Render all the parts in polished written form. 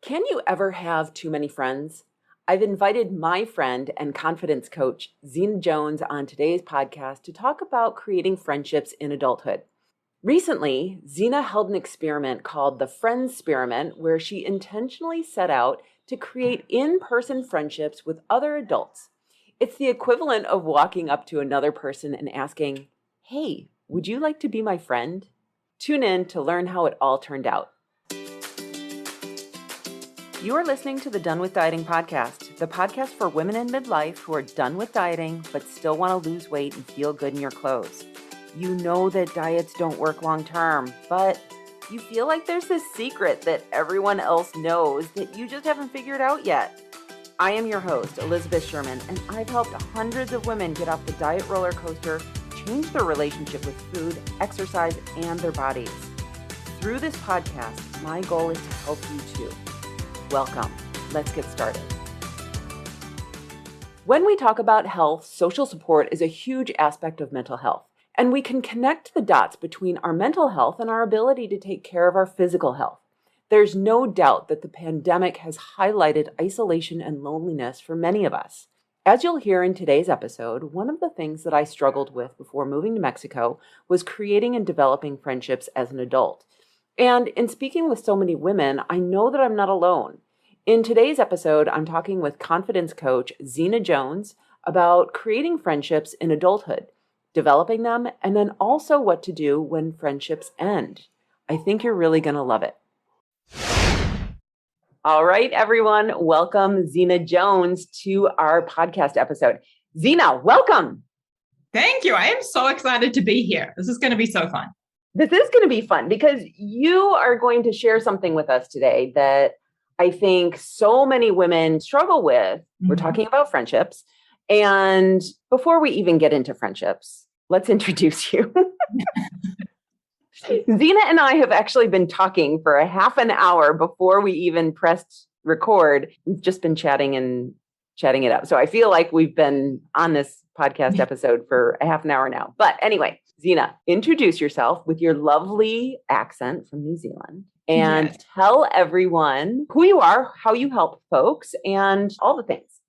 Can you ever have too many friends? I've invited my friend and confidence coach, Xena Jones, on today's podcast to talk about creating friendships in adulthood. Recently, Xena held an experiment called the Friendsperiment, where she intentionally set out to create in-person friendships with other adults. It's the equivalent of walking up to another person and asking, "Hey, would you like to be my friend?" Tune in to learn how it all turned out. You are listening to the Done with Dieting podcast, the podcast for women in midlife who are done with dieting but still want to lose weight and feel good in your clothes. You know that diets don't work long term, but you feel like there's this secret that everyone else knows that you just haven't figured out yet. I am your host, Elizabeth Sherman, and I've helped hundreds of women get off the diet roller coaster, change their relationship with food, exercise, and their bodies. Through this podcast, my goal is to help you too. Welcome. Let's get started. When we talk about health, social support is a huge aspect of mental health, and we can connect the dots between our mental health and our ability to take care of our physical health. There's no doubt that the pandemic has highlighted isolation and loneliness for many of us. As you'll hear in today's episode, one of the things that I struggled with before moving to Mexico was creating and developing friendships as an adult. And in speaking with so many women, I know that I'm not alone. In today's episode, I'm talking with confidence coach Xena Jones about creating friendships in adulthood, developing them, and then also what to do when friendships end. I think you're really going to love it. All right, everyone, welcome Xena Jones to our podcast episode. Xena, welcome. Thank you. I am so excited to be here. This is going to be so fun. This is going to be fun because you are going to share something with us today that I think so many women struggle with. We're talking about friendships. And before we even get into friendships, let's introduce you. Xena and I have actually been talking for a half an hour before we even pressed record. We've just been chatting it up. So I feel like we've been on this podcast episode for a half an hour now. But anyway, Xena, introduce yourself with your lovely accent from New Zealand and tell everyone who you are, how you help folks, and all the things.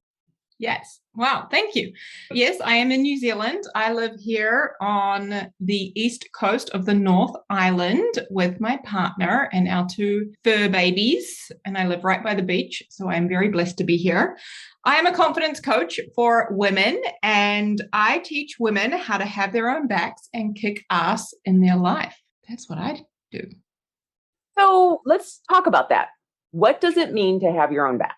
Yes. Wow. Thank you. Yes, I am in New Zealand. I live here on the east coast of the North Island with my partner and our two fur babies. And I live right by the beach. So I'm very blessed to be here. I am a confidence coach for women, and I teach women how to have their own backs and kick ass in their life. That's what I do. So let's talk about that. What does it mean to have your own back?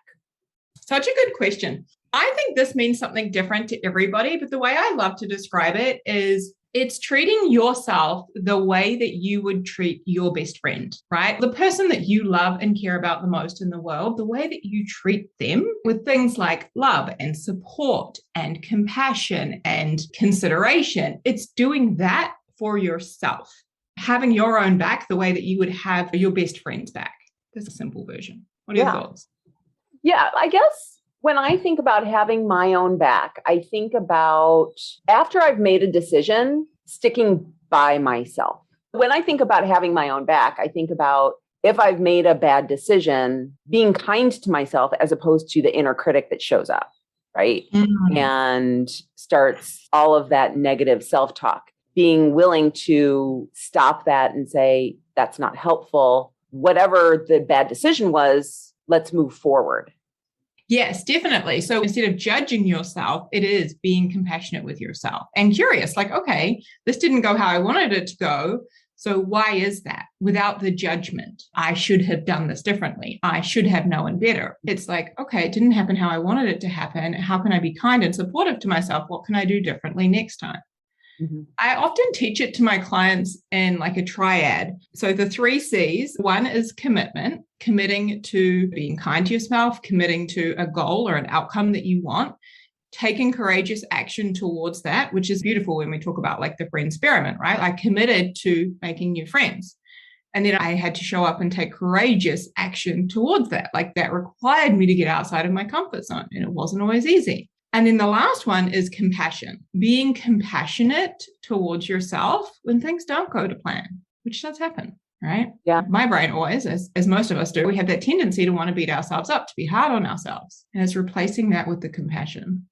Such a good question. I think this means something different to everybody, but the way I love to describe it is it's treating yourself the way that you would treat your best friend, right? The person that you love and care about the most in the world, the way that you treat them with things like love and support and compassion and consideration. It's doing that for yourself, having your own back the way that you would have your best friend's back. That's a simple version. What are your thoughts? Yeah, I guess when I think about having my own back, I think about after I've made a decision, sticking by myself. When I think about having my own back, I think about if I've made a bad decision, being kind to myself as opposed to the inner critic that shows up, right? And starts all of that negative self-talk. Being willing to stop that and say, that's not helpful. Whatever the bad decision was, let's move forward. Yes, definitely. So instead of judging yourself, it is being compassionate with yourself and curious, like, okay, this didn't go how I wanted it to go. So why is that? Without the judgment, I should have done this differently. I should have known better. It's like, okay, it didn't happen how I wanted it to happen. How can I be kind and supportive to myself? What can I do differently next time? I often teach it to my clients in like a triad. So the 3 C's, one is commitment, committing to being kind to yourself, committing to a goal or an outcome that you want, taking courageous action towards that, which is beautiful when we talk about like the Friendsperiment, right? I committed to making new friends. And then I had to show up and take courageous action towards that. Like that required me to get outside of my comfort zone, and it wasn't always easy. And then the last one is compassion, being compassionate towards yourself when things don't go to plan, which does happen. right? Yeah. My brain always, as most of us do, we have that tendency to want to beat ourselves up, to be hard on ourselves. And it's replacing that with the compassion.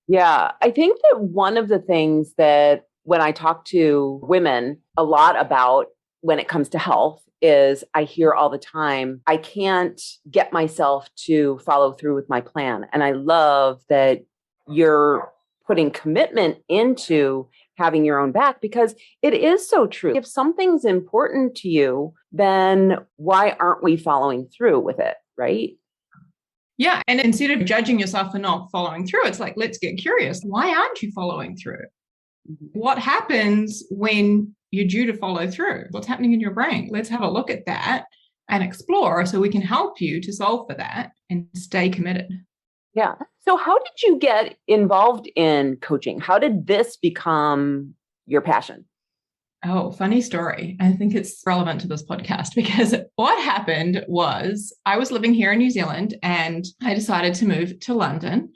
Yeah. I think that one of the things that when I talk to women a lot about when it comes to health is I hear all the time, I can't get myself to follow through with my plan. And I love that you're putting commitment into having your own back because it is so true. If something's important to you, then why aren't we following through with it? Right? Yeah. And instead of judging yourself for not following through, it's like, let's get curious. Why aren't you following through? What happens when you're due to follow through? What's happening in your brain? Let's have a look at that and explore so we can help you to solve for that and stay committed. Yeah. So, how did you get involved in coaching? How did this become your passion? Oh, funny story. I think it's relevant to this podcast because what happened was I was living here in New Zealand and I decided to move to London.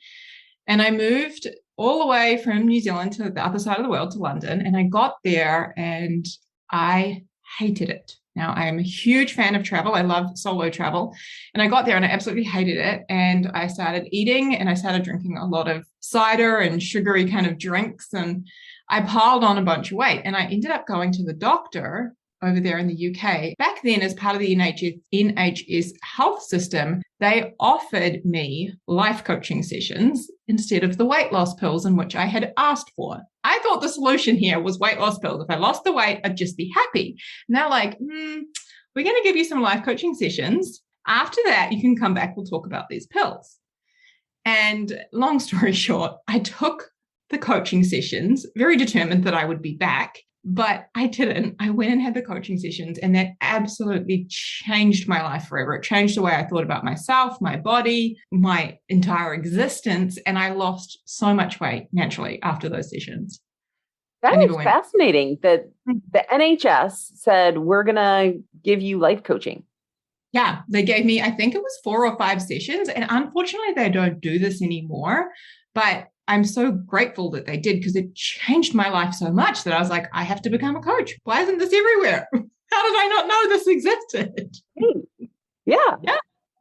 And I moved all the way from New Zealand to the other side of the world to London. And I got there and I hated it. Now, I am a huge fan of travel. I love solo travel. And I got there and I absolutely hated it. And I started eating and I started drinking a lot of cider and sugary kind of drinks. And I piled on a bunch of weight. And I ended up going to the doctor over there in the UK. Back then, as part of the NHS health system, they offered me life coaching sessions instead of the weight loss pills in which I had asked for. I thought the solution here was weight loss pills. If I lost the weight, I'd just be happy. And they're like, we're going to give you some life coaching sessions. After that, you can come back. We'll talk about these pills. And long story short, I took the coaching sessions, very determined that I would be back. But I didn't. I went and had the coaching sessions, and that absolutely changed my life forever. It changed the way I thought about myself, my body, my entire existence. And I lost so much weight naturally after those sessions. That is fascinating that the NHS said, we're going to give you life coaching. Yeah, they gave me, I think it was 4 or 5 sessions. And unfortunately, they don't do this anymore. But I'm so grateful that they did because it changed my life so much that I was like, I have to become a coach. Why isn't this everywhere? How did I not know this existed? Yeah.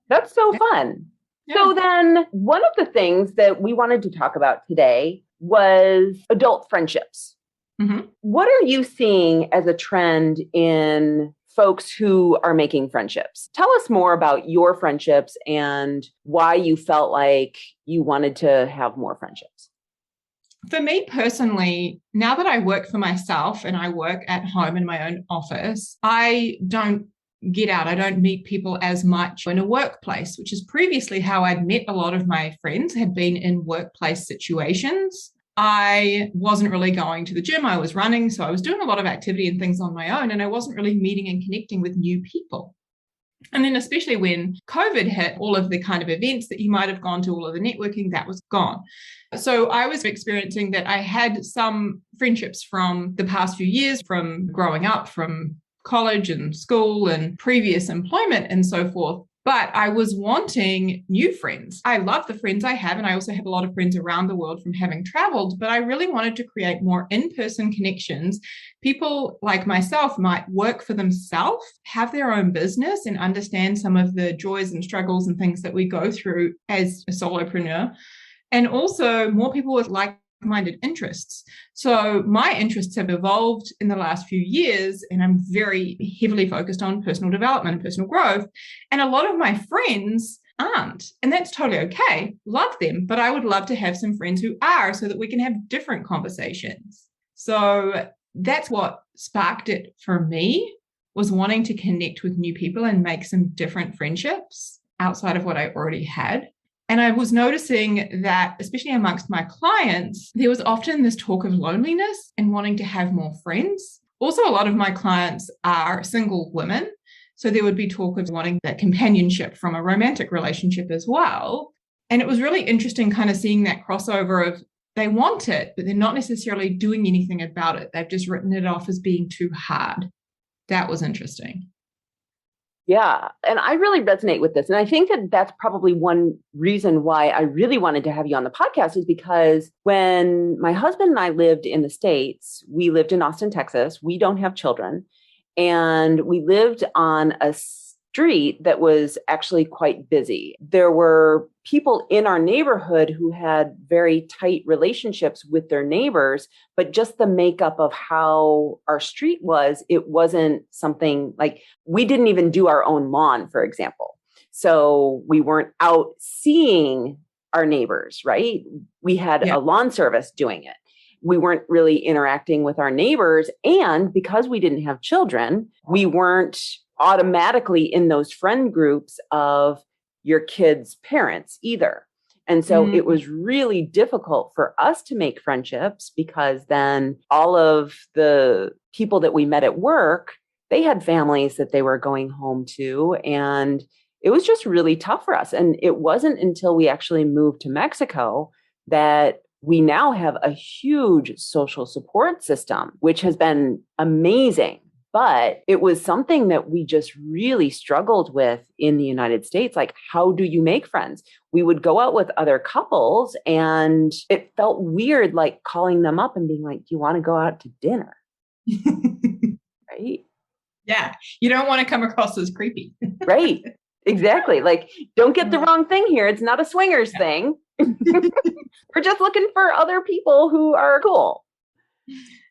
That's so fun. Yeah. So then one of the things that we wanted to talk about today was adult friendships. Mm-hmm. What are you seeing as a trend in folks who are making friendships? Tell us more about your friendships and why you felt like you wanted to have more friendships. For me personally, now that I work for myself and I work at home in my own office, I don't get out. I don't meet people as much in a workplace, which is previously how I'd met a lot of my friends, had been in workplace situations. I wasn't really going to the gym. I was running. So I was doing a lot of activity and things on my own, and I wasn't really meeting and connecting with new people. And then especially when COVID hit, all of the kind of events that you might have gone to, all of the networking, that was gone. So I was experiencing that I had some friendships from the past few years, from growing up, from college and school and previous employment and so forth. But I was wanting new friends. I love the friends I have, and I also have a lot of friends around the world from having traveled, but I really wanted to create more in-person connections. People like myself might work for themselves, have their own business, and understand some of the joys and struggles and things that we go through as a solopreneur. And also more people with like-minded interests. So my interests have evolved in the last few years, and I'm very heavily focused on personal development and personal growth. And a lot of my friends aren't, and that's totally okay. Love them, but I would love to have some friends who are, so that we can have different conversations. So that's what sparked it for me, was wanting to connect with new people and make some different friendships outside of what I already had. And I was noticing that, especially amongst my clients, there was often this talk of loneliness and wanting to have more friends. Also, a lot of my clients are single women. So there would be talk of wanting that companionship from a romantic relationship as well. And it was really interesting kind of seeing that crossover of they want it, but they're not necessarily doing anything about it. They've just written it off as being too hard. That was interesting. Yeah. And I really resonate with this. And I think that that's probably one reason why I really wanted to have you on the podcast, is because when my husband and I lived in the States, we lived in Austin, Texas. We don't have children. And we lived on a street that was actually quite busy. There were people in our neighborhood who had very tight relationships with their neighbors, but just the makeup of how our street was, it wasn't something like we didn't even do our own lawn, for example. So we weren't out seeing our neighbors, right? We had a lawn service doing it. We weren't really interacting with our neighbors. And because we didn't have children, we weren't automatically in those friend groups of your kids' parents either. And so it was really difficult for us to make friendships because then all of the people that we met at work, they had families that they were going home to. And it was just really tough for us. And it wasn't until we actually moved to Mexico that we now have a huge social support system, which has been amazing. But it was something that we just really struggled with in the United States. Like, how do you make friends? We would go out with other couples and it felt weird, like calling them up and being like, do you want to go out to dinner? Right? Yeah. You don't want to come across as creepy. Right. Exactly. Like, don't get the wrong thing here. It's not a swingers thing. We're just looking for other people who are cool.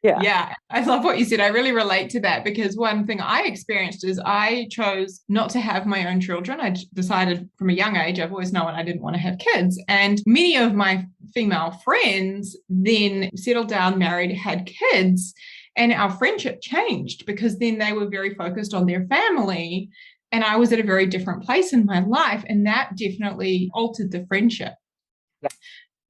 Yeah. I love what you said. I really relate to that because one thing I experienced is I chose not to have my own children. I decided from a young age, I've always known I didn't want to have kids. And many of my female friends then settled down, married, had kids, and our friendship changed because then they were very focused on their family. And I was at a very different place in my life. And that definitely altered the friendship. Yeah.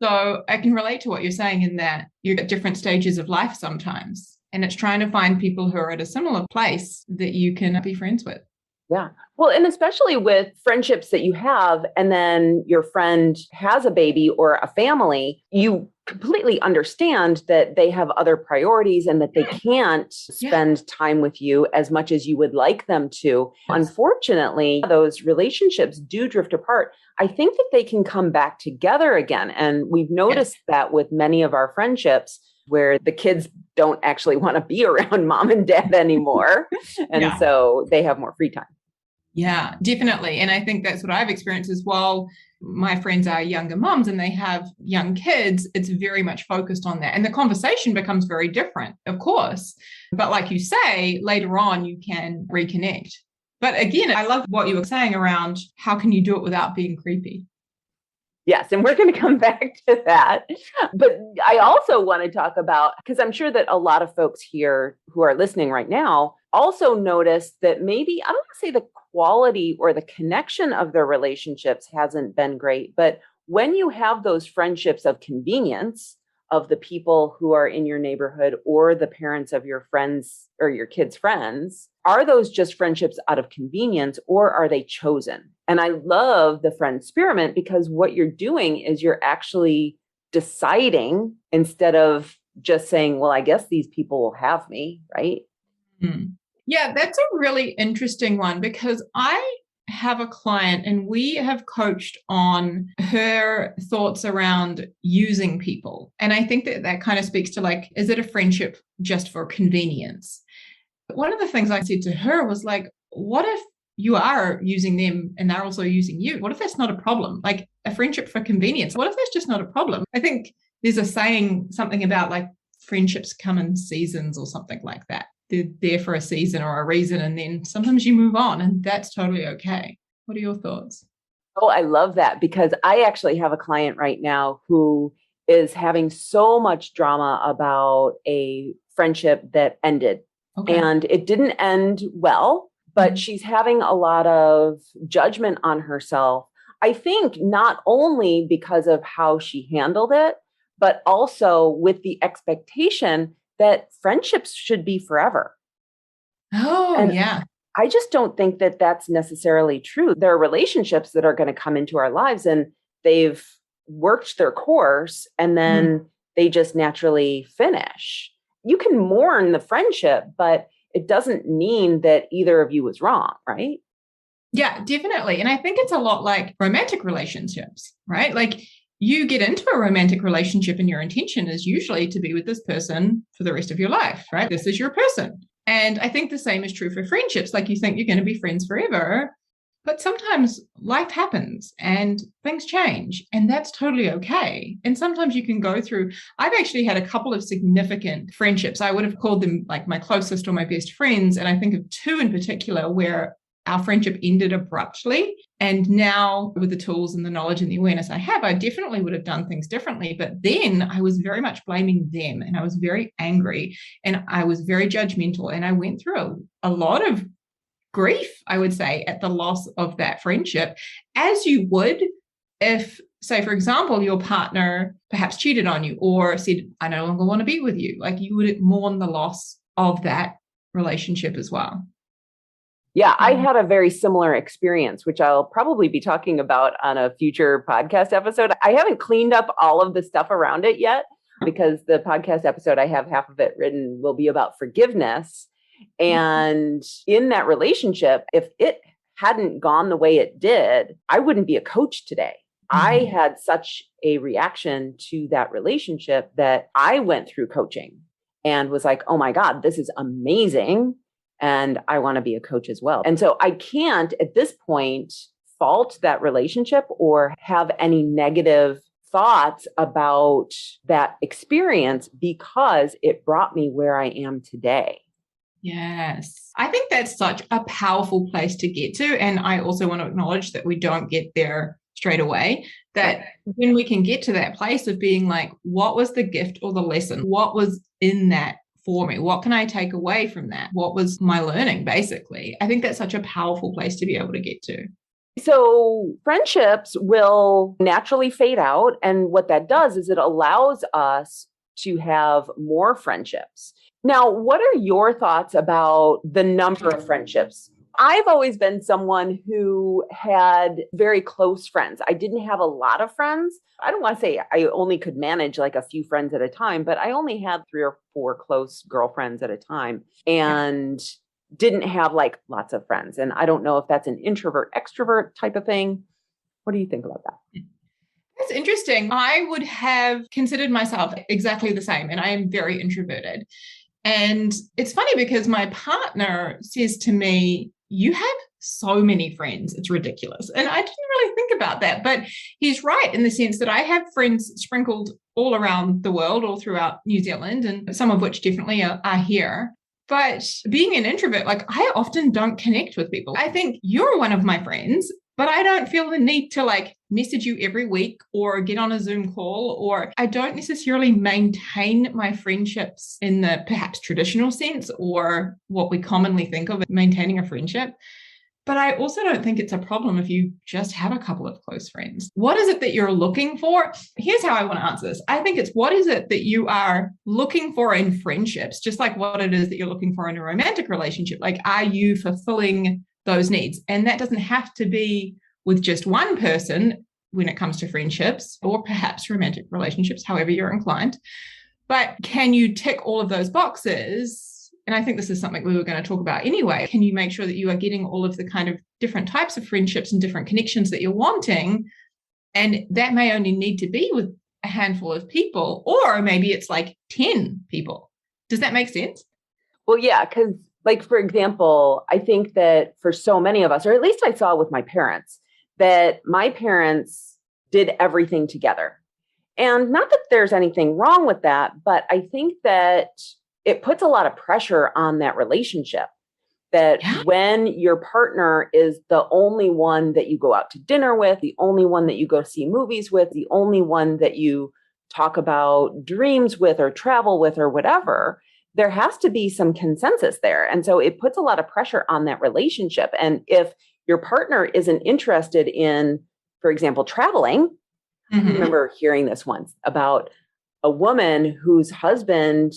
So I can relate to what you're saying in that you're at different stages of life sometimes. And it's trying to find people who are at a similar place that you can be friends with. Yeah. Well, and especially with friendships that you have, and then your friend has a baby or a family, you completely understand that they have other priorities and that they can't spend time with you as much as you would like them to. Yes. Unfortunately, those relationships do drift apart. I think that they can come back together again. And we've noticed that with many of our friendships where the kids don't actually want to be around mom and dad anymore. And so they have more free time. Yeah, definitely. And I think that's what I've experienced as well. My friends are younger moms and they have young kids. It's very much focused on that. And the conversation becomes very different, of course. But like you say, later on, you can reconnect. But again, I love what you were saying around how can you do it without being creepy? Yes, and we're going to come back to that. But I also want to talk about, because I'm sure that a lot of folks here who are listening right now also notice that maybe, I don't want to say the quality or the connection of their relationships hasn't been great, but when you have those friendships of convenience of the people who are in your neighborhood or the parents of your friends or your kids' friends, are those just friendships out of convenience or are they chosen? And I love the Friendsperiment because what you're doing is you're actually deciding instead of just saying, well, I guess these people will have me, right? Yeah, that's a really interesting one because I have a client and we have coached on her thoughts around using people. And I think that that kind of speaks to like, is it a friendship just for convenience? But one of the things I said to her was like, what if you are using them and they're also using you? What if that's not a problem? Like a friendship for convenience, what if that's just not a problem? I think there's a saying, something about like friendships come in seasons or something like that. They're there for a season or a reason, and then sometimes you move on, and that's totally okay. What are your thoughts? Oh, I love that because I actually have a client right now who is having so much drama about a friendship that ended. Okay. And it didn't end well, but she's having a lot of judgment on herself. I think not only because of how she handled it, but also with the expectation that friendships should be forever. Oh, and yeah. I just don't think that that's necessarily true. There are relationships that are going to come into our lives and they've worked their course and then they just naturally finish. You can mourn the friendship, but it doesn't mean that either of you was wrong, right? Yeah, definitely. And I think it's a lot like romantic relationships, right? Like you get into a romantic relationship and your intention is usually to be with this person for the rest of your life, right? This is your person. And I think the same is true for friendships. Like you think you're going to be friends forever, but sometimes life happens and things change, and that's totally okay. And sometimes you can go through, I've actually had a couple of significant friendships. I would have called them like my closest or my best friends. And I think of two in particular where our friendship ended abruptly. And now, with the tools and the knowledge and the awareness I have, I definitely would have done things differently. But then I was very much blaming them, and I was very angry, and I was very judgmental. And I went through a lot of grief, I would say, at the loss of that friendship, as you would if, say, for example, your partner perhaps cheated on you or said, I no longer want to be with you. Like you would mourn the loss of that relationship as well. Yeah, I had a very similar experience, which I'll probably be talking about on a future podcast episode. I haven't cleaned up all of the stuff around it yet because the podcast episode, I have half of it written, will be about forgiveness. And in that relationship, if it hadn't gone the way it did, I wouldn't be a coach today. I had such a reaction to that relationship that I went through coaching and was like, oh my God, this is amazing. And I want to be a coach as well. And so I can't at this point fault that relationship or have any negative thoughts about that experience because it brought me where I am today. Yes. I think that's such a powerful place to get to. And I also want to acknowledge that we don't get there straight away, that when we can get to that place of being like, what was the gift or the lesson? What was in that for me? What can I take away from that? What was my learning, basically? I think that's such a powerful place to be able to get to. So friendships will naturally fade out. And what that does is it allows us to have more friendships. Now, what are your thoughts about the number of friendships? I've always been someone who had very close friends. I didn't have a lot of friends. I don't want to say I only could manage like a few friends at a time, but I only had 3 or 4 close girlfriends at a time and didn't have like lots of friends. And I don't know if that's an introvert, extrovert type of thing. What do you think about that? That's interesting. I would have considered myself exactly the same, and I am very introverted. And it's funny because my partner says to me, you have so many friends, it's ridiculous. And I didn't really think about that, but he's right in the sense that I have friends sprinkled all around the world, all throughout New Zealand, and some of which definitely are here. But being an introvert, like I often don't connect with people. I think you're one of my friends, but I don't feel the need to like message you every week or get on a Zoom call, or I don't necessarily maintain my friendships in the perhaps traditional sense or what we commonly think of as maintaining a friendship. But I also don't think it's a problem if you just have a couple of close friends. What is it that you're looking for? Here's how I want to answer this. I think it's what is it that you are looking for in friendships, just like what it is that you're looking for in a romantic relationship. Like, are you fulfilling those needs? And that doesn't have to be with just one person when it comes to friendships or perhaps romantic relationships, however you're inclined. But can you tick all of those boxes? And I think this is something we were going to talk about anyway. Can you make sure that you are getting all of the kind of different types of friendships and different connections that you're wanting? And that may only need to be with a handful of people, or maybe it's like 10 people. Does that make sense? Well, yeah, because like, for example, I think that for so many of us, or at least I saw with my parents, that my parents did everything together. And not that there's anything wrong with that, but I think that it puts a lot of pressure on that relationship. That when your partner is the only one that you go out to dinner with, the only one that you go see movies with, the only one that you talk about dreams with or travel with or whatever, there has to be some consensus there. And so it puts a lot of pressure on that relationship. And if your partner isn't interested in, for example, traveling, I remember hearing this once about a woman whose husband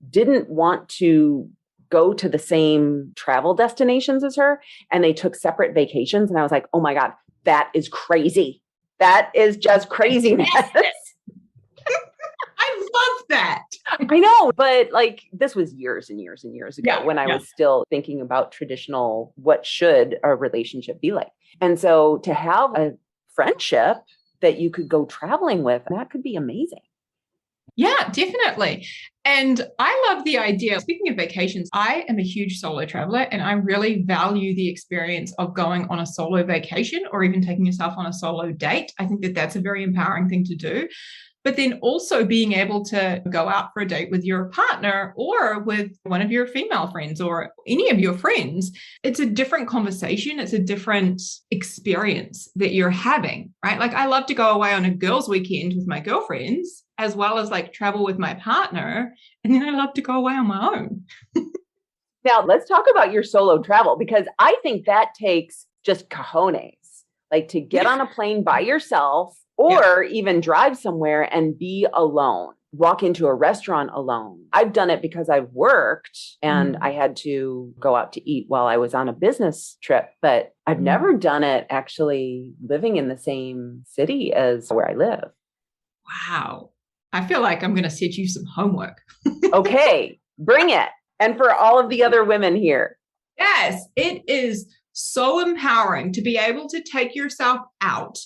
didn't want to go to the same travel destinations as her, and they took separate vacations. And I was like, oh my God, that is crazy. That is just craziness. I love that. I know, but like this was years and years and years ago when I was still thinking about traditional, what should a relationship be like? And so to have a friendship that you could go traveling with, that could be amazing. Yeah, definitely. And I love the idea. Speaking of vacations, I am a huge solo traveler and I really value the experience of going on a solo vacation or even taking yourself on a solo date. I think that that's a very empowering thing to do. But then also being able to go out for a date with your partner or with one of your female friends or any of your friends, it's a different conversation. It's a different experience that you're having, right? Like I love to go away on a girls' weekend with my girlfriends, as well as like travel with my partner. And then I love to go away on my own. Now, let's talk about your solo travel because I think that takes just cojones, like to get on a plane by yourself or even drive somewhere and be alone, walk into a restaurant alone. I've done it because I've worked and I had to go out to eat while I was on a business trip, but I've never done it actually living in the same city as where I live. Wow. I feel like I'm going to set you some homework. Okay, bring it. And for all of the other women here. Yes, it is so empowering to be able to take yourself out.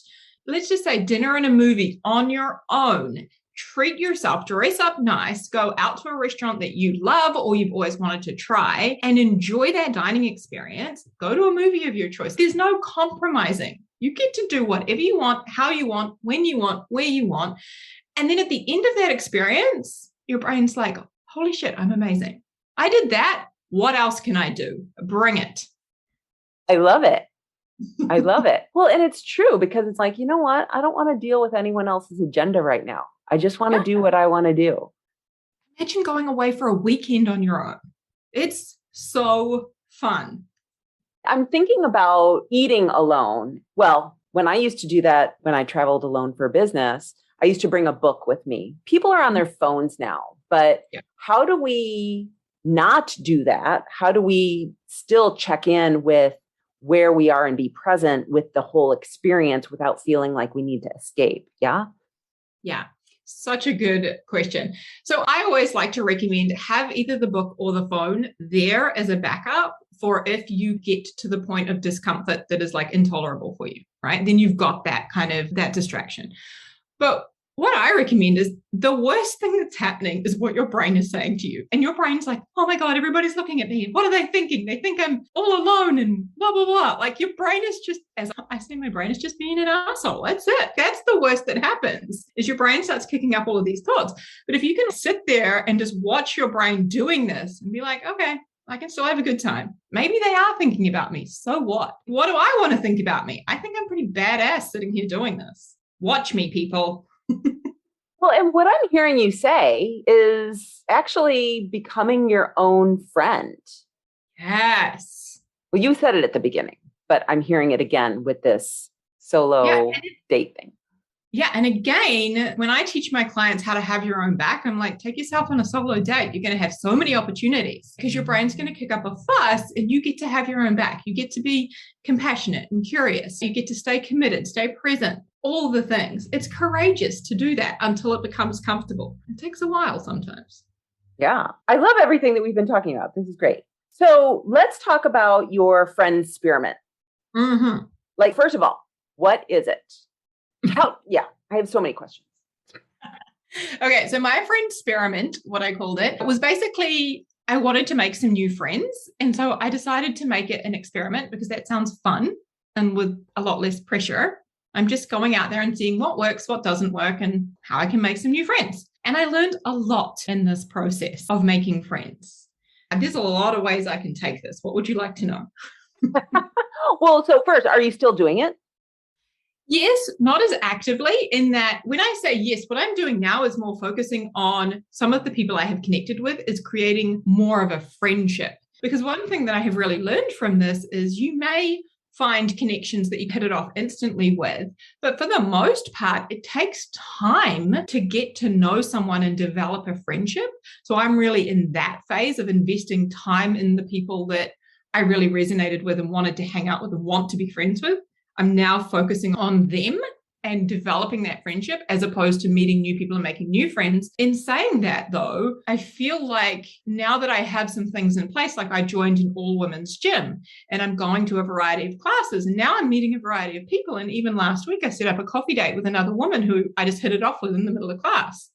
Let's just say dinner and a movie on your own. Treat yourself, dress up nice, go out to a restaurant that you love or you've always wanted to try and enjoy that dining experience. Go to a movie of your choice. There's no compromising. You get to do whatever you want, how you want, when you want, where you want. And then at the end of that experience, your brain's like, holy shit, I'm amazing. I did that. What else can I do? Bring it. I love it. I love it. Well, and it's true because it's like, you know what? I don't want to deal with anyone else's agenda right now. I just want to do what I want to do. Imagine going away for a weekend on your own. It's so fun. I'm thinking about eating alone. Well, when I used to do that, when I traveled alone for business, I used to bring a book with me. People are on their phones now, but how do we not do that? How do we still check in with where we are and be present with the whole experience without feeling like we need to escape? Yeah. Yeah. Such a good question. So I always like to recommend have either the book or the phone there as a backup for if you get to the point of discomfort that is like intolerable for you, right? Then you've got that kind of that distraction. But what I recommend is the worst thing that's happening is what your brain is saying to you. And your brain's like, oh my God, everybody's looking at me. What are they thinking? They think I'm all alone and blah, blah, blah. Like your brain is just, as I say, my brain is just being an asshole. That's it. That's the worst that happens is your brain starts kicking up all of these thoughts. But if you can sit there and just watch your brain doing this and be like, okay, I can still have a good time. Maybe they are thinking about me. So what? What do I want to think about me? I think I'm pretty badass sitting here doing this. Watch me, people. Well, and what I'm hearing you say is actually becoming your own friend. Yes. Well, you said it at the beginning, but I'm hearing it again with this solo date thing. Yeah. And again, when I teach my clients how to have your own back, I'm like, take yourself on a solo date. You're going to have so many opportunities because your brain's going to kick up a fuss and you get to have your own back. You get to be compassionate and curious. You get to stay committed, stay present, all the things. It's courageous to do that until it becomes comfortable. It takes a while sometimes. Yeah. I love everything that we've been talking about. This is great. So let's talk about your Friendsperiment. Mm-hmm. Like, first of all, what is it? I have so many questions. Okay, so my Friendsperiment, what I called it, was basically I wanted to make some new friends. And so I decided to make it an experiment because that sounds fun and with a lot less pressure. I'm just going out there and seeing what works, what doesn't work, and how I can make some new friends. And I learned a lot in this process of making friends. And there's a lot of ways I can take this. What would you like to know? Well, so first, are you still doing it? Yes, not as actively in that when I say yes, what I'm doing now is more focusing on some of the people I have connected with is creating more of a friendship. Because one thing that I have really learned from this is you may find connections that you hit it off instantly with, but for the most part, it takes time to get to know someone and develop a friendship. So I'm really in that phase of investing time in the people that I really resonated with and wanted to hang out with and want to be friends with. I'm now focusing on them and developing that friendship as opposed to meeting new people and making new friends. In saying that, though, I feel like now that I have some things in place, like I joined an all-women's gym and I'm going to a variety of classes, and now I'm meeting a variety of people. And even last week, I set up a coffee date with another woman who I just hit it off with in the middle of class.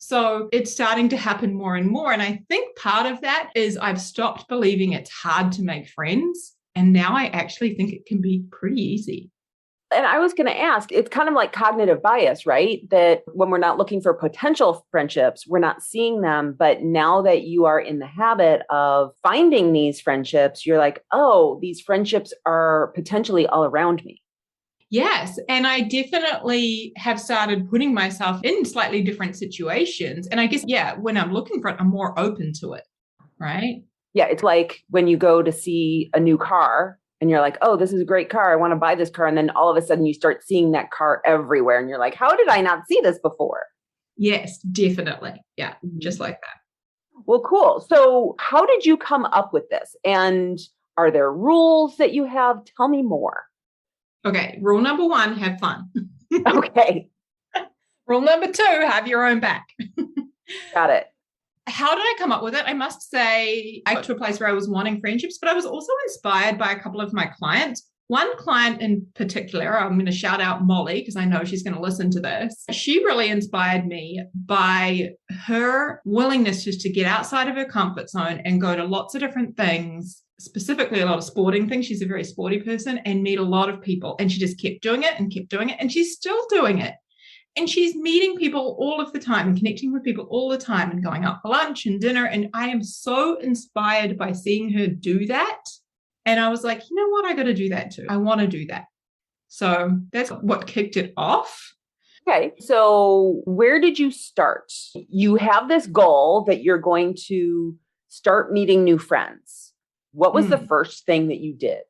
So it's starting to happen more and more. And I think part of that is I've stopped believing it's hard to make friends. And now I actually think it can be pretty easy. And I was going to ask, it's kind of like cognitive bias, right? That when we're not looking for potential friendships, we're not seeing them. But now that you are in the habit of finding these friendships, you're like, oh, these friendships are potentially all around me. Yes. And I definitely have started putting myself in slightly different situations. And I guess, yeah, when I'm looking for it, I'm more open to it. Right. Yeah. It's like when you go to see a new car and you're like, oh, this is a great car. I want to buy this car. And then all of a sudden you start seeing that car everywhere. And you're like, how did I not see this before? Yes, definitely. Yeah. Just like that. Well, cool. So how did you come up with this? And are there rules that you have? Tell me more. Okay. Rule number 1, have fun. Okay. Rule number 2, have your own back. Got it. How did I come up with it? I must say, I got to a place where I was wanting friendships, but I was also inspired by a couple of my clients. One client in particular, I'm going to shout out Molly because I know she's going to listen to this. She really inspired me by her willingness just to get outside of her comfort zone and go to lots of different things, specifically a lot of sporting things. She's a very sporty person, and meet a lot of people. And she just kept doing it and kept doing it. And she's still doing it. And she's meeting people all of the time and connecting with people all the time and going out for lunch and dinner. And I am so inspired by seeing her do that. And I was like, you know what? I got to do that too. I want to do that. So that's what kicked it off. Okay. So where did you start? You have this goal that you're going to start meeting new friends. What was the first thing that you did?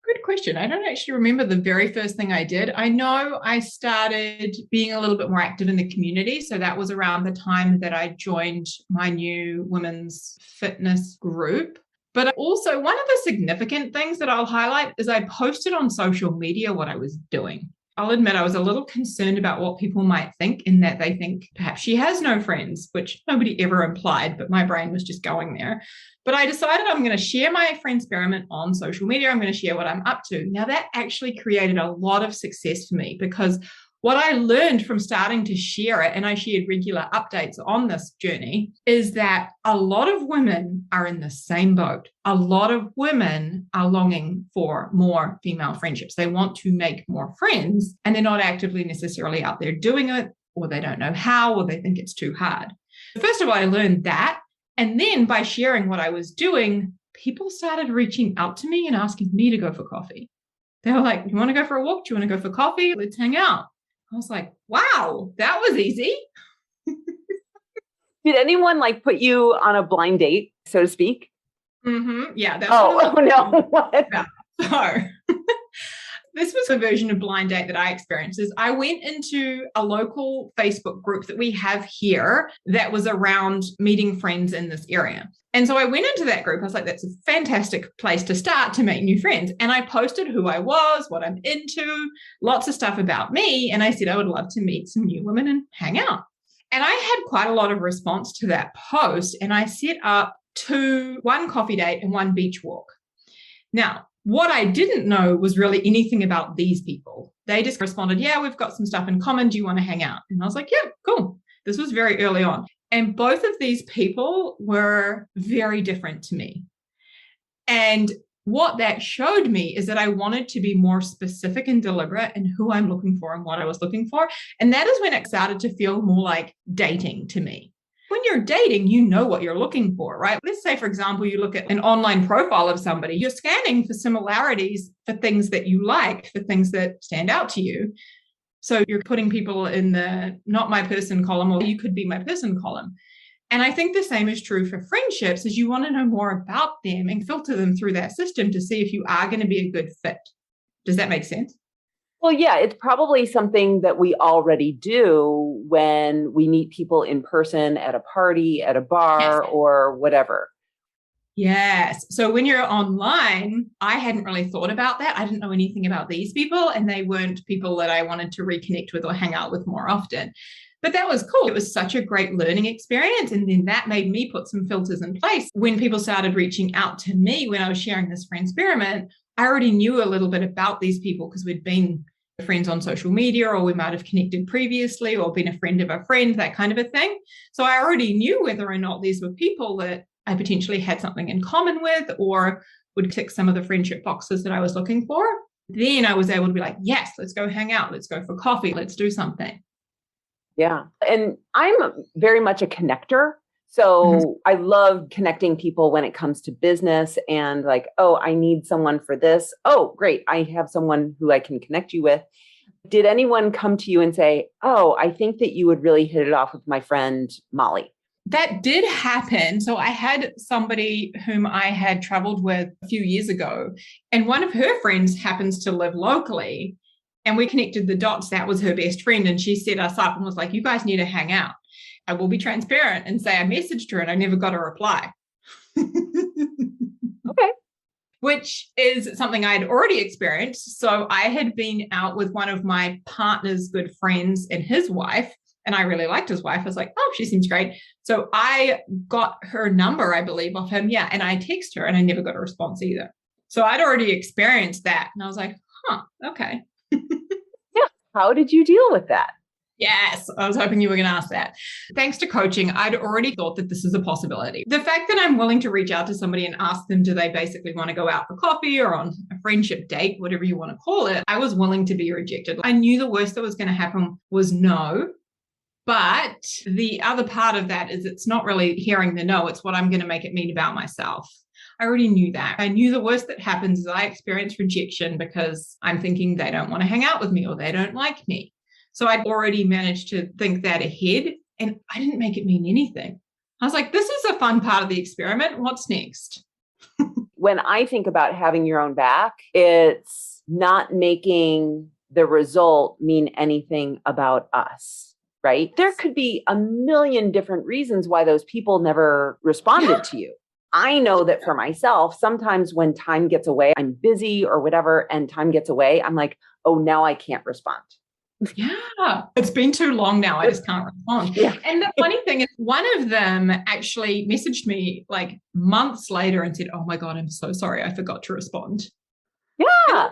Good question. I don't actually remember the very first thing I did. I know I started being a little bit more active in the community. So that was around the time that I joined my new women's fitness group. But also one of the significant things that I'll highlight is I posted on social media what I was doing. I'll admit I was a little concerned about what people might think, in that they think perhaps she has no friends, which nobody ever implied, but my brain was just going there. But I decided I'm going to share my Friendsperiment on social media. I'm going to share what I'm up to. Now, that actually created a lot of success for me, because what I learned from starting to share it, and I shared regular updates on this journey, is that a lot of women are in the same boat. A lot of women are longing for more female friendships. They want to make more friends, and they're not actively necessarily out there doing it, or they don't know how, or they think it's too hard. First of all, I learned that. And then by sharing what I was doing, people started reaching out to me and asking me to go for coffee. They were like, you want to go for a walk? Do you want to go for coffee? Let's hang out. I was like, wow, that was easy. Did anyone put you on a blind date, so to speak? Yeah. That's oh no. What? Yeah. So this was a version of blind date that I experienced. Is I went into a local Facebook group that we have here that was around meeting friends in this area. And so I went into that group. I was like, that's a fantastic place to start to make new friends. And I posted who I was, what I'm into, lots of stuff about me. And I said, I would love to meet some new women and hang out. And I had quite a lot of response to that post. And I set up 1 coffee date and 1 beach walk. Now, what I didn't know was really anything about these people. They just responded, yeah, we've got some stuff in common. Do you want to hang out? And I was like, yeah, cool. This was very early on. And both of these people were very different to me. And what that showed me is that I wanted to be more specific and deliberate in who I'm looking for and what I was looking for. And that is when it started to feel more like dating to me. When you're dating, you know what you're looking for, right? Let's say, for example, you look at an online profile of somebody. You're scanning for similarities, for things that you like, for things that stand out to you. So you're putting people in the not my person column, or you could be my person column. And I think the same is true for friendships, is you want to know more about them and filter them through that system to see if you are going to be a good fit. Does that make sense? Well, yeah, it's probably something that we already do when we meet people in person at a party, at a bar, Yes. or whatever. Yes. So when you're online, I hadn't really thought about that. I didn't know anything about these people, and they weren't people that I wanted to reconnect with or hang out with more often. But that was cool. It was such a great learning experience. And then that made me put some filters in place. When people started reaching out to me when I was sharing this Friendsperiment, I already knew a little bit about these people because we'd been friends on social media, or we might have connected previously or been a friend of a friend, that kind of a thing. So I already knew whether or not these were people that I potentially had something in common with or would tick some of the friendship boxes that I was looking for. Then I was able to be like, yes, let's go hang out. Let's go for coffee. Let's do something. Yeah. And I'm very much a connector. So I love connecting people when it comes to business and like, oh, I need someone for this. Oh, great. I have someone who I can connect you with. Did anyone come to you and say, oh, I think that you would really hit it off with my friend Molly? That did happen. So I had somebody whom I had traveled with a few years ago, and one of her friends happens to live locally. And we connected the dots. That was her best friend. And she set us up and was like, you guys need to hang out. I will be transparent and say I messaged her and I never got a reply. Okay. Which is something I had already experienced. So I had been out with one of my partner's good friends and his wife, and I really liked his wife. I was like, oh, she seems great. So I got her number, I believe, off him. Yeah. And I texted her and I never got a response either. So I'd already experienced that. And I was like, huh, okay. Yeah. How did you deal with that? Yes, I was hoping you were going to ask that. Thanks to coaching, I'd already thought that this is a possibility. The fact that I'm willing to reach out to somebody and ask them, do they basically want to go out for coffee or on a friendship date, whatever you want to call it, I was willing to be rejected. I knew the worst that was going to happen was no. But the other part of that is it's not really hearing the no, it's what I'm going to make it mean about myself. I already knew that. I knew the worst that happens is I experience rejection because I'm thinking they don't want to hang out with me or they don't like me. So I'd already managed to think that ahead, and I didn't make it mean anything. I was like, this is a fun part of the experiment. What's next? When I think about having your own back, it's not making the result mean anything about us, right? There could be a million different reasons why those people never responded to you. I know that for myself, sometimes when time gets away, I'm busy or whatever, and time gets away, I'm like, oh, now I can't respond. Yeah, it's been too long now. I just can't respond. Yeah. And the funny thing is, one of them actually messaged me like months later and said, oh my God, I'm so sorry. I forgot to respond. Yeah.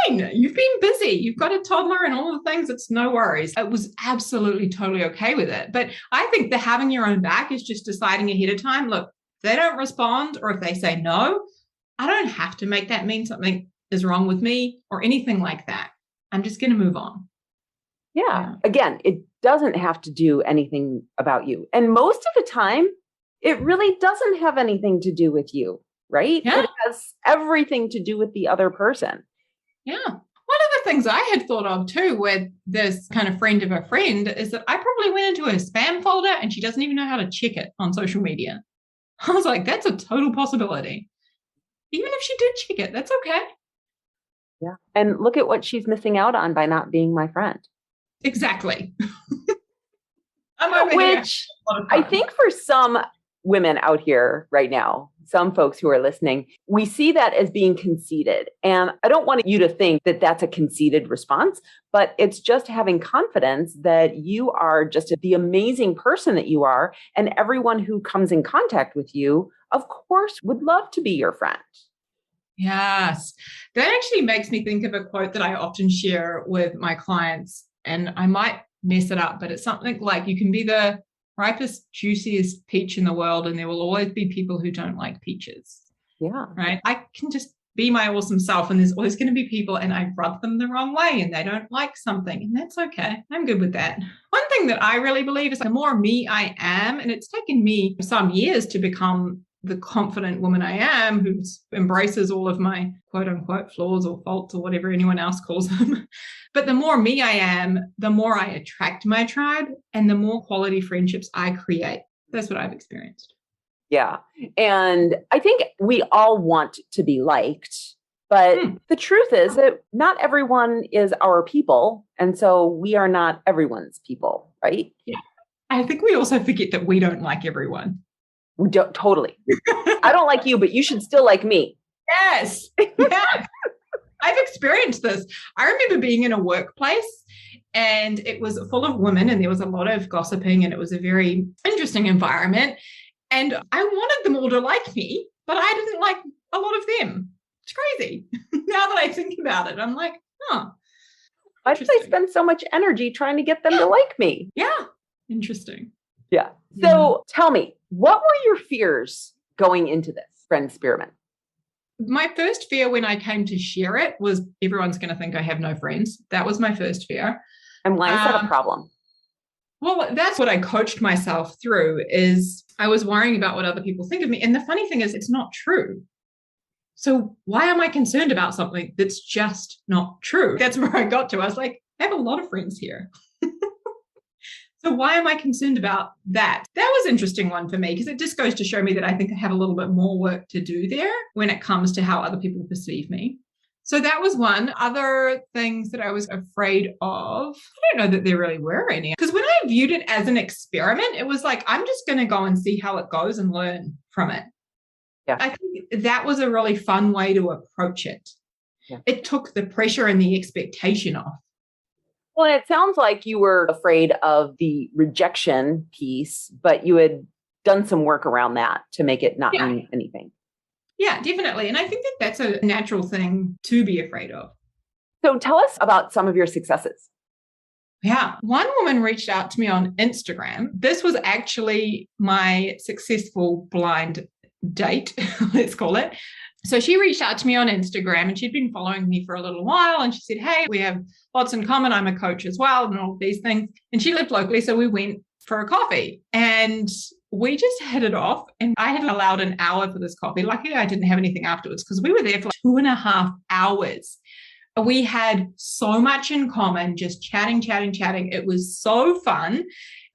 Fine. You've been busy. You've got a toddler and all the things. It's no worries. It was absolutely totally okay with it. But I think the having your own back is just deciding ahead of time, look, if they don't respond or if they say no, I don't have to make that mean something is wrong with me or anything like that. I'm just going to move on. Yeah. Again, it doesn't have to do anything about you. And most of the time, it really doesn't have anything to do with you, right? Yeah. It has everything to do with the other person. Yeah. One of the things I had thought of too with this kind of friend of a friend is that I probably went into her spam folder and she doesn't even know how to check it on social media. I was like, that's a total possibility. Even if she did check it, that's okay. Yeah. And look at what she's missing out on by not being my friend. Exactly. Which I think for some women out here right now, some folks who are listening, we see that as being conceited. And I don't want you to think that that's a conceited response, but it's just having confidence that you are just the amazing person that you are. And everyone who comes in contact with you, of course, would love to be your friend. Yes. That actually makes me think of a quote that I often share with my clients. And I might mess it up, but it's something like you can be the ripest, juiciest peach in the world, and there will always be people who don't like peaches. Yeah. Right. I can just be my awesome self, and there's always going to be people, and I rub them the wrong way, and they don't like something, and that's okay. I'm good with that. One thing that I really believe is the more me I am, and it's taken me some years to become the confident woman I am who embraces all of my quote unquote flaws or faults or whatever anyone else calls them. But the more me I am, the more I attract my tribe and the more quality friendships I create. That's what I've experienced. Yeah. And I think we all want to be liked, but the truth is that not everyone is our people. And so we are not everyone's people, right? Yeah. I think we also forget that we don't like everyone. We don't, totally. I don't like you, but you should still like me. Yes. Yeah. I've experienced this. I remember being in a workplace and it was full of women and there was a lot of gossiping and it was a very interesting environment. And I wanted them all to like me, but I didn't like a lot of them. It's crazy. Now that I think about it, I'm like, huh. Why did I spend so much energy trying to get them to like me? Yeah. Interesting. Yeah. So tell me, what were your fears going into this Friendsperiment? My first fear when I came to share it was everyone's going to think I have no friends. That was my first fear. And why is that a problem? Well, that's what I coached myself through is I was worrying about what other people think of me. And the funny thing is it's not true. So why am I concerned about something that's just not true? That's where I got to. I was like, I have a lot of friends here. So why am I concerned about that? That was an interesting one for me because it just goes to show me that I think I have a little bit more work to do there when it comes to how other people perceive me. So that was one. Other things that I was afraid of, I don't know that there really were any. Because when I viewed it as an experiment, it was like, I'm just going to go and see how it goes and learn from it. Yeah. I think that was a really fun way to approach it. Yeah. It took the pressure and the expectation off. Well, it sounds like you were afraid of the rejection piece, but you had done some work around that to make it not mean anything. Yeah, definitely. And I think that that's a natural thing to be afraid of. So tell us about some of your successes. Yeah. One woman reached out to me on Instagram. This was actually my successful blind date, let's call it. So she reached out to me on Instagram and she'd been following me for a little while. And she said, hey, we have lots in common. I'm a coach as well and all these things. And she lived locally. So we went for a coffee and we just hit it off. And I had allowed an hour for this coffee. Luckily, I didn't have anything afterwards because we were there for 2.5 hours. We had so much in common, just chatting. It was so fun.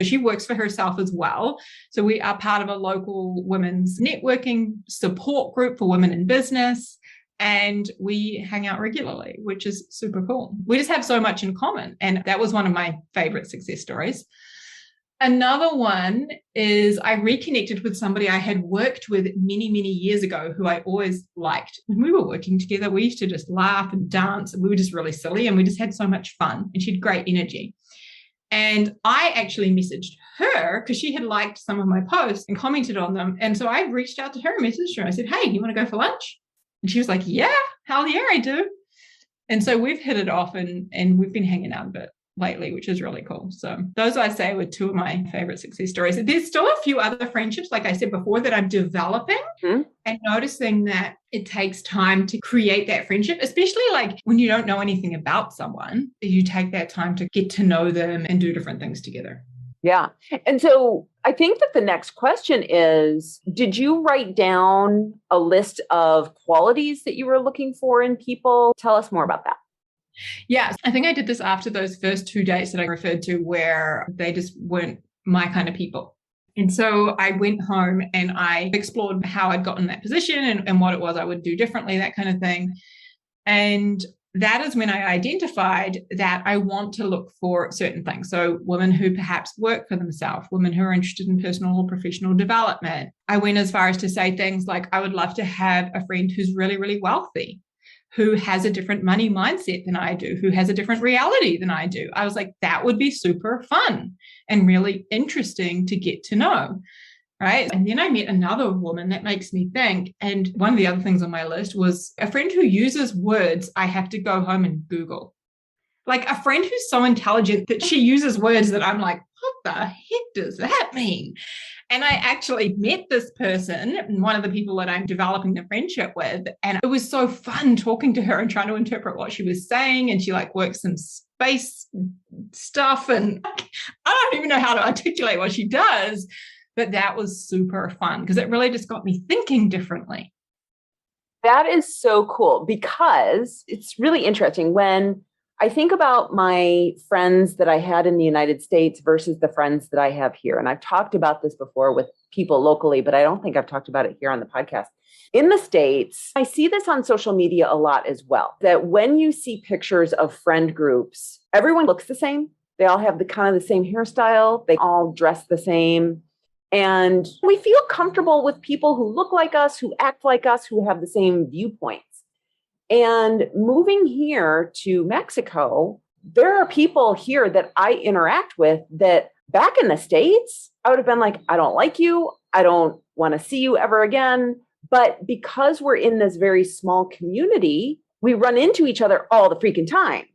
She works for herself as well. So we are part of a local women's networking support group for women in business. And we hang out regularly, which is super cool. We just have so much in common. And that was one of my favorite success stories. Another one is I reconnected with somebody I had worked with many, many years ago who I always liked. When we were working together, we used to just laugh and dance. And we were just really silly and we just had so much fun. And she had great energy. And I actually messaged her because she had liked some of my posts and commented on them. And so I reached out to her and messaged her. I said, hey, you want to go for lunch? And she was like, yeah, hell yeah, I do. And so we've hit it off and we've been hanging out a bit lately, which is really cool. So those, I say, were two of my favorite success stories. There's still a few other friendships, like I said before, that I'm developing and noticing that it takes time to create that friendship, especially like when you don't know anything about someone, you take that time to get to know them and do different things together. Yeah. And so I think that the next question is, did you write down a list of qualities that you were looking for in people? Tell us more about that. Yeah, I think I did this after those first 2 dates that I referred to where they just weren't my kind of people. And so I went home and I explored how I'd gotten in that position and what it was I would do differently, that kind of thing. And that is when I identified that I want to look for certain things. So women who perhaps work for themselves, women who are interested in personal or professional development. I went as far as to say things like, I would love to have a friend who's really, really wealthy, who has a different money mindset than I do, who has a different reality than I do. I was like, that would be super fun and really interesting to get to know. Right. And then I met another woman that makes me think. And one of the other things on my list was a friend who uses words I have to go home and Google. Like a friend who's so intelligent that she uses words that I'm like, what the heck does that mean? And I actually met this person, one of the people that I'm developing the friendship with. And it was so fun talking to her and trying to interpret what she was saying. And she like works some space stuff. And I don't even know how to articulate what she does. But that was super fun because it really just got me thinking differently. That is so cool because it's really interesting when I think about my friends that I had in the United States versus the friends that I have here. And I've talked about this before with people locally, but I don't think I've talked about it here on the podcast. In the States, I see this on social media a lot as well, that when you see pictures of friend groups, everyone looks the same. They all have the kind of the same hairstyle. They all dress the same. And we feel comfortable with people who look like us, who act like us, who have the same viewpoints. And moving here to Mexico, there are people here that I interact with that back in the States, I would have been like, I don't like you. I don't want to see you ever again. But because we're in this very small community, we run into each other all the freaking time.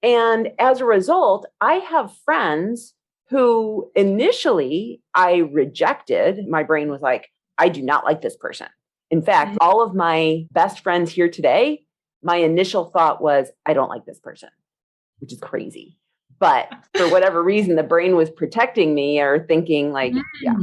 And as a result, I have friends who initially I rejected. My brain was like, I do not like this person. In fact, all of my best friends here today, my initial thought was, I don't like this person, which is crazy. But for whatever reason, the brain was protecting me or thinking like, yeah.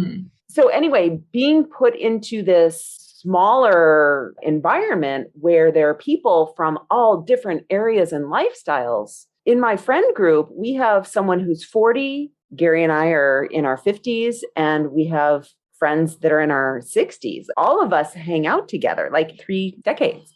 So anyway, being put into this smaller environment where there are people from all different areas and lifestyles. In my friend group, we have someone who's 40. Gary and I are in our 50s, and we have friends that are in our 60s. All of us hang out together like 3 decades.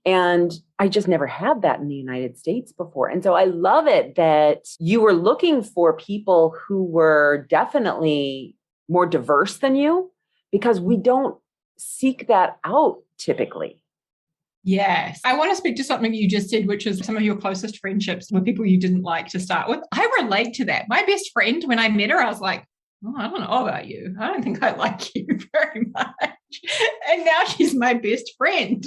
And I just never had that in the United States before. And so I love it that you were looking for people who were definitely more diverse than you, because we don't seek that out typically. Yes. I want to speak to something you just said, which is some of your closest friendships were people you didn't like to start with. I relate to that. My best friend, when I met her, I was like, oh, I don't know about you. I don't think I like you very much. And now she's my best friend.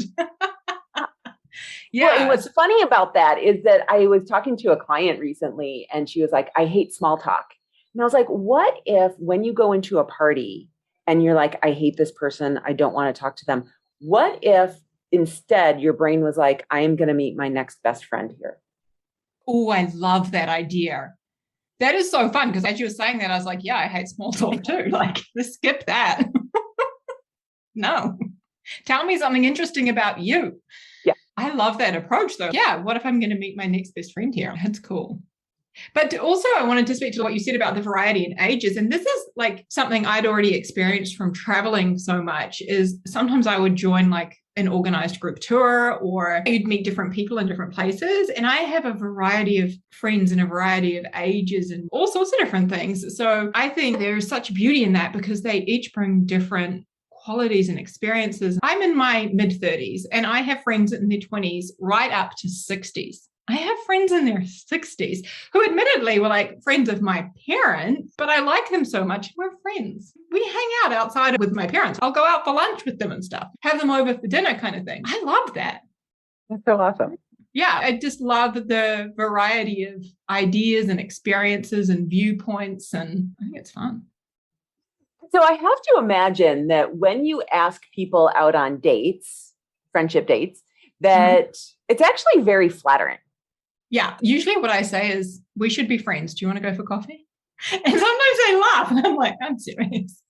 Yeah. Well, and what's funny about that is that I was talking to a client recently and she was like, I hate small talk. And I was like, what if when you go into a party and you're like, I hate this person, I don't want to talk to them. What if instead your brain was like, I am going to meet my next best friend here? Oh, I love that idea. That is so fun because as you were saying that, I was like, yeah, I hate small talk too. Like, let's skip that. No. Tell me something interesting about you. Yeah. I love that approach though. Yeah. What if I'm going to meet my next best friend here? That's cool. But also I wanted to speak to what you said about the variety in ages. And this is like something I'd already experienced from traveling so much is sometimes I would join like an organized group tour or you'd meet different people in different places. And I have a variety of friends in a variety of ages and all sorts of different things. So I think there's such beauty in that because they each bring different qualities and experiences. I'm in my mid-30s and I have friends in their 20s right up to 60s. I have friends in their 60s who admittedly were like friends of my parents, but I like them so much. We're friends. We hang out outside with my parents. I'll go out for lunch with them and stuff, have them over for dinner kind of thing. I love that. That's so awesome. Yeah, I just love the variety of ideas and experiences and viewpoints, and I think it's fun. So I have to imagine that when you ask people out on dates, friendship dates, that it's actually very flattering. Yeah, usually what I say is, we should be friends. Do you want to go for coffee? And sometimes they laugh and I'm like, I'm serious.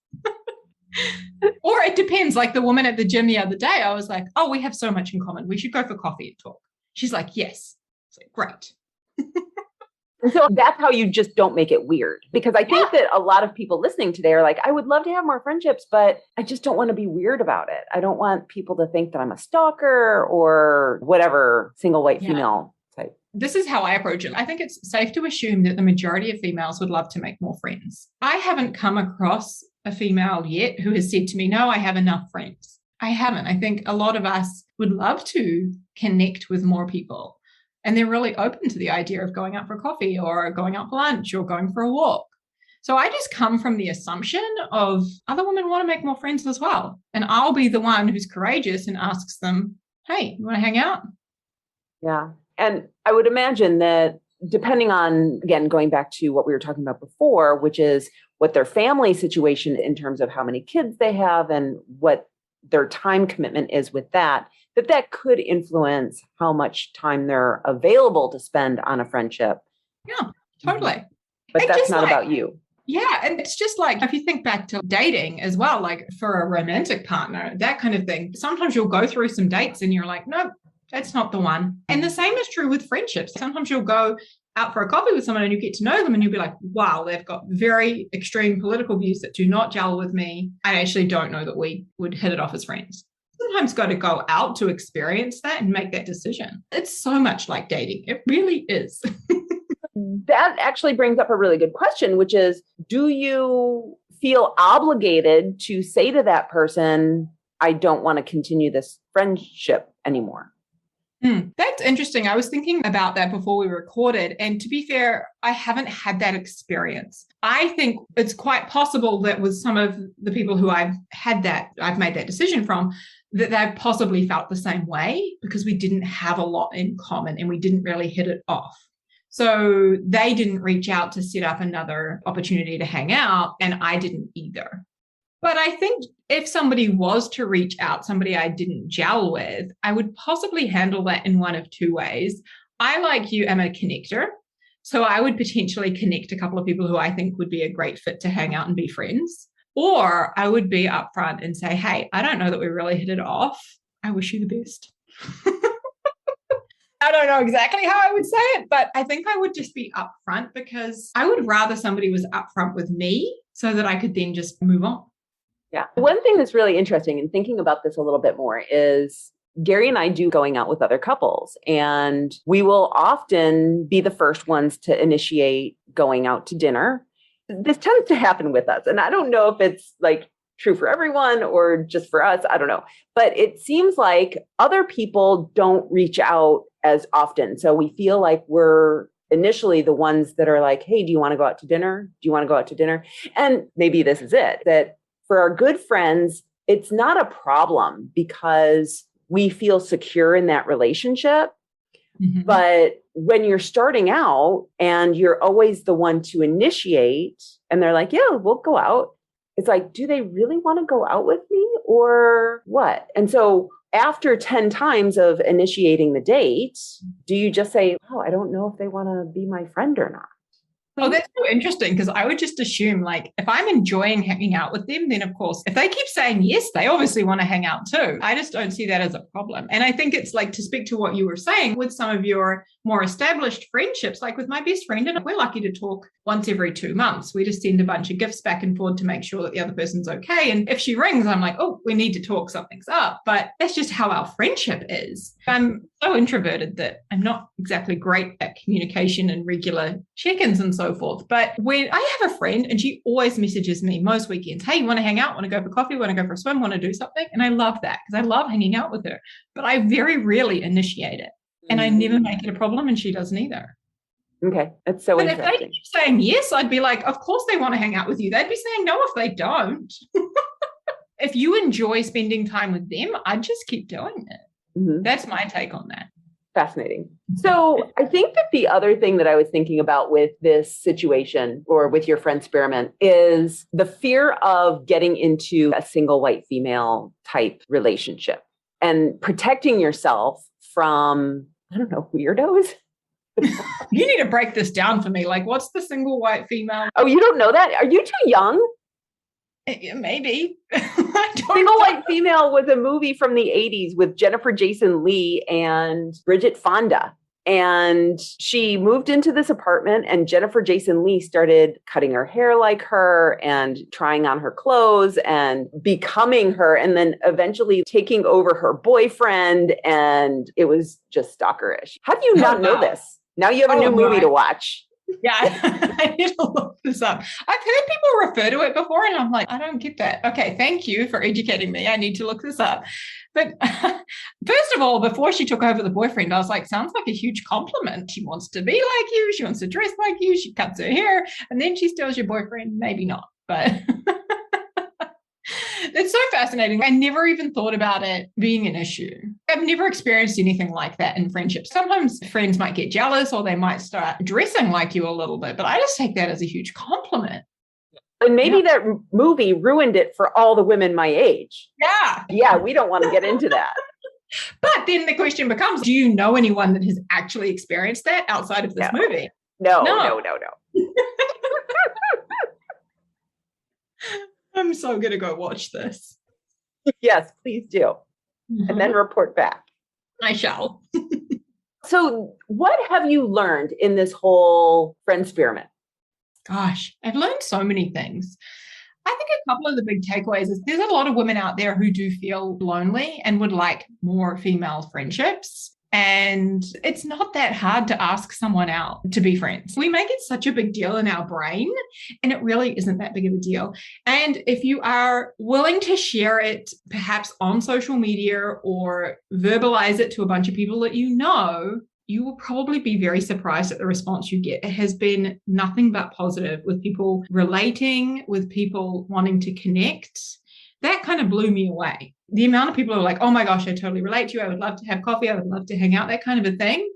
Or it depends. Like the woman at the gym the other day, I was like, oh, we have so much in common. We should go for coffee and talk. She's like, yes. It's like, great. And so that's how you just don't make it weird. Because I think that a lot of people listening today are like, I would love to have more friendships, but I just don't want to be weird about it. I don't want people to think that I'm a stalker or whatever, single white female type. This is how I approach it. I think it's safe to assume that the majority of females would love to make more friends. I haven't come across a female yet who has said to me, no, I have enough friends. I haven't. I think a lot of us would love to connect with more people. And they're really open to the idea of going out for coffee or going out for lunch or going for a walk. So I just come from the assumption of other women want to make more friends as well. And I'll be the one who's courageous and asks them, hey, you want to hang out? Yeah. And I would imagine that depending on, again, going back to what we were talking about before, which is what their family situation in terms of how many kids they have and what their time commitment is with that, that could influence how much time they're available to spend on a friendship. Yeah, totally. But that's not about you. Yeah. And it's just like, if you think back to dating as well, like for a romantic partner, that kind of thing, sometimes you'll go through some dates and you're like, nope, that's not the one. And the same is true with friendships. Sometimes you'll go out for a coffee with someone and you get to know them and you'll be like, wow, they've got very extreme political views that do not gel with me. I actually don't know that we would hit it off as friends. Sometimes got to go out to experience that and make that decision. It's so much like dating. It really is. That actually brings up a really good question, which is, do you feel obligated to say to that person, I don't want to continue this friendship anymore? That's interesting. I was thinking about that before we recorded. And to be fair, I haven't had that experience. I think it's quite possible that with some of the people who I've made that decision from, that they've possibly felt the same way because we didn't have a lot in common and we didn't really hit it off. So they didn't reach out to set up another opportunity to hang out, and I didn't either. But I think if somebody was to reach out, somebody I didn't gel with, I would possibly handle that in one of two ways. I, like you, am a connector. So I would potentially connect a couple of people who I think would be a great fit to hang out and be friends. Or I would be upfront and say, hey, I don't know that we really hit it off. I wish you the best. I don't know exactly how I would say it, but I think I would just be upfront because I would rather somebody was upfront with me so that I could then just move on. Yeah. One thing that's really interesting in thinking about this a little bit more is Gary and I do going out with other couples, and we will often be the first ones to initiate going out to dinner. This tends to happen with us. And I don't know if it's like true for everyone or just for us. I don't know. But it seems like other people don't reach out as often. So we feel like we're initially the ones that are like, hey, do you want to go out to dinner? Do you want to go out to dinner? And maybe this is it, that for our good friends, it's not a problem because we feel secure in that relationship. Mm-hmm. But when you're starting out and you're always the one to initiate and they're like, yeah, we'll go out. It's like, do they really want to go out with me or what? And so after 10 times of initiating the date, do you just say, oh, I don't know if they want to be my friend or not? Oh, that's so interesting because I would just assume like if I'm enjoying hanging out with them, then of course, if they keep saying yes, they obviously want to hang out too. I just don't see that as a problem. And I think it's like to speak to what you were saying with some of your more established friendships, like with my best friend, and we're lucky to talk once every 2 months. We just send a bunch of gifts back and forth to make sure that the other person's okay. And if she rings, I'm like, oh, we need to talk, something's up. But that's just how our friendship is. I'm so introverted that I'm not exactly great at communication and regular check-ins and so forth. But when I have a friend and she always messages me most weekends, hey, you want to hang out? Want to go for coffee? Want to go for a swim? Want to do something? And I love that because I love hanging out with her. But I very rarely initiate it. And I never make it a problem and she doesn't either. Okay, that's so interesting. If they keep saying yes, I'd be like, of course they want to hang out with you. They'd be saying no if they don't. If you enjoy spending time with them, I'd just keep doing it. Mm-hmm. That's my take on that. Fascinating. So I think that the other thing that I was thinking about with this situation or with your Friendsperiment is the fear of getting into a single white female type relationship and protecting yourself from, I don't know, weirdos. You need to break this down for me. Like, what's the single white female? Oh, you don't know that? Are you too young? Maybe. Single White Female was a movie from the 80s with Jennifer Jason Leigh and Bridget Fonda. And she moved into this apartment and Jennifer Jason Leigh started cutting her hair like her and trying on her clothes and becoming her and then eventually taking over her boyfriend. And it was just stalkerish. How do you not know this? Now you have a new movie to watch. Yeah, I need to look this up. I've heard people refer to it before and I'm like, I don't get that. Okay, thank you for educating me. I need to look this up. But first of all, before she took over the boyfriend, I was like, sounds like a huge compliment. She wants to be like you. She wants to dress like you. She cuts her hair and then she steals your boyfriend. Maybe not, but it's so fascinating. I never even thought about it being an issue. I've never experienced anything like that in friendships. Sometimes friends might get jealous or they might start dressing like you a little bit, but I just take that as a huge compliment. And maybe that movie ruined it for all the women my age. Yeah. Yeah, we don't want to get into that. But then the question becomes, do you know anyone that has actually experienced that outside of this movie? No. I'm so going to go watch this. Yes, please do. Mm-hmm. And then report back. I shall. So what have you learned in this whole Friendsperiment? Gosh, I've learned so many things. I think a couple of the big takeaways is there's a lot of women out there who do feel lonely and would like more female friendships. And it's not that hard to ask someone out to be friends. We make it such a big deal in our brain, and it really isn't that big of a deal. And if you are willing to share it, perhaps on social media or verbalize it to a bunch of people that you know, you will probably be very surprised at the response you get. It has been nothing but positive with people relating, with people wanting to connect. That kind of blew me away. The amount of people who are like, oh my gosh, I totally relate to you. I would love to have coffee. I would love to hang out, that kind of a thing.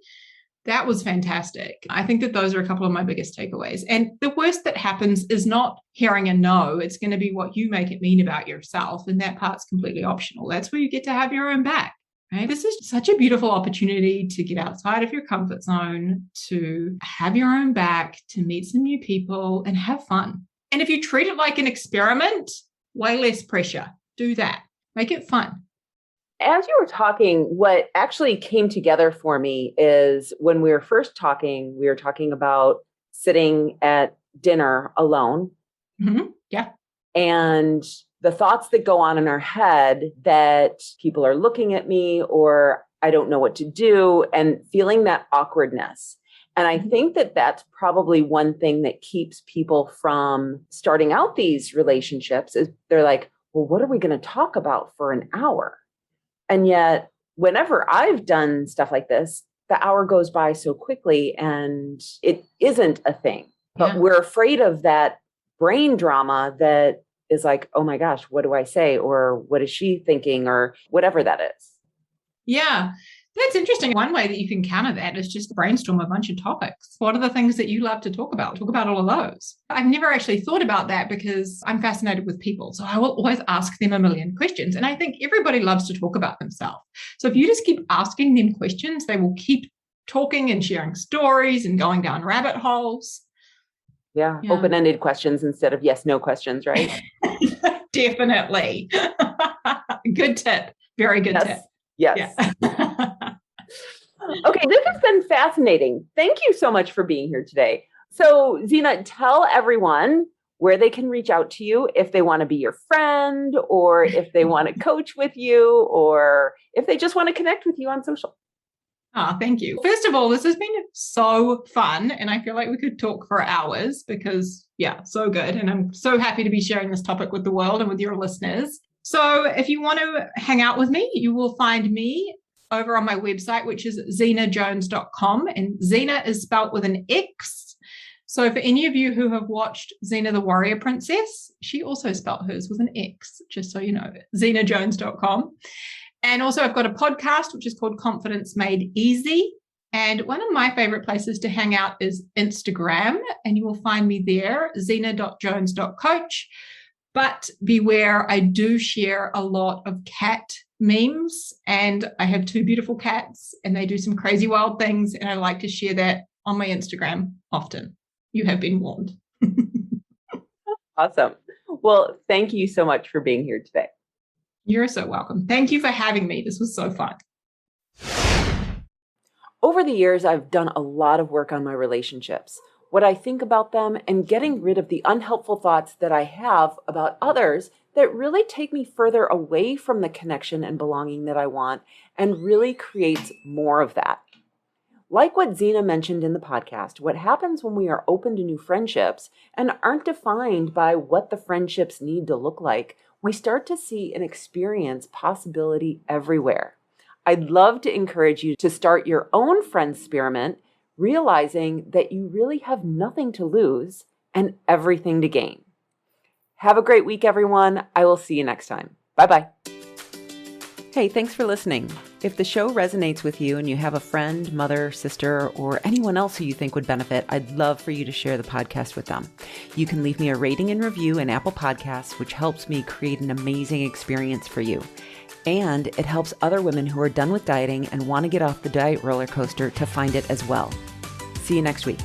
That was fantastic. I think that those are a couple of my biggest takeaways. And the worst that happens is not hearing a no. It's going to be what you make it mean about yourself. And that part's completely optional. That's where you get to have your own back. Right? This is such a beautiful opportunity to get outside of your comfort zone, to have your own back, to meet some new people and have fun. And if you treat it like an experiment, way less pressure. Do that. Make it fun. As you were talking, what actually came together for me is when we were first talking, we were talking about sitting at dinner alone. Mm-hmm. Yeah. And the thoughts that go on in our head that people are looking at me or I don't know what to do, and feeling that awkwardness. And I think that that's probably one thing that keeps people from starting out these relationships is they're like, well, what are we going to talk about for an hour? And yet, whenever I've done stuff like this, the hour goes by so quickly and it isn't a thing. But we're afraid of that brain drama that is like, oh my gosh, what do I say? Or what is she thinking? Or whatever that is. Yeah. That's interesting. One way that you can counter that is just brainstorm a bunch of topics. What are the things that you love to talk about? Talk about all of those. I've never actually thought about that because I'm fascinated with people. So I will always ask them a million questions. And I think everybody loves to talk about themselves. So if you just keep asking them questions, they will keep talking and sharing stories and going down rabbit holes. Yeah. Open-ended questions instead of yes, no questions, right? Definitely. Good tip. Very good tip. Yes. Yeah. Okay, this has been fascinating. Thank you so much for being here today. So, Xena, tell everyone where they can reach out to you if they want to be your friend, or if they want to coach with you, or if they just want to connect with you on social. Thank you. First of all, this has been so fun, and I feel like we could talk for hours because, so good. And I'm so happy to be sharing this topic with the world and with your listeners. So if you want to hang out with me, you will find me over on my website, which is xenajones.com. And Xena is spelt with an X. So for any of you who have watched Xena the Warrior Princess, she also spelt hers with an X, just so you know, xenajones.com. And also I've got a podcast, which is called Confidence Made Easy. And one of my favorite places to hang out is Instagram. And you will find me there, xena.jones.coach. But beware, I do share a lot of cat memes, and I have 2 beautiful cats and they do some crazy wild things, and I like to share that on my Instagram often. You have been warned. Awesome. Well, thank you so much for being here today. You're so welcome. Thank you for having me. This was so fun. Over the years, I've done a lot of work on my relationships, what I think about them, and getting rid of the unhelpful thoughts that I have about others that really take me further away from the connection and belonging that I want, and really creates more of that. Like what Xena mentioned in the podcast, what happens when we are open to new friendships and aren't defined by what the friendships need to look like, we start to see and experience possibility everywhere. I'd love to encourage you to start your own Friendsperiment, realizing that you really have nothing to lose and everything to gain. Have a great week, everyone. I will see you next time. Bye-bye. Hey, thanks for listening. If the show resonates with you and you have a friend, mother, sister, or anyone else who you think would benefit, I'd love for you to share the podcast with them. You can leave me a rating and review in Apple Podcasts, which helps me create an amazing experience for you. And it helps other women who are done with dieting and want to get off the diet roller coaster to find it as well. See you next week.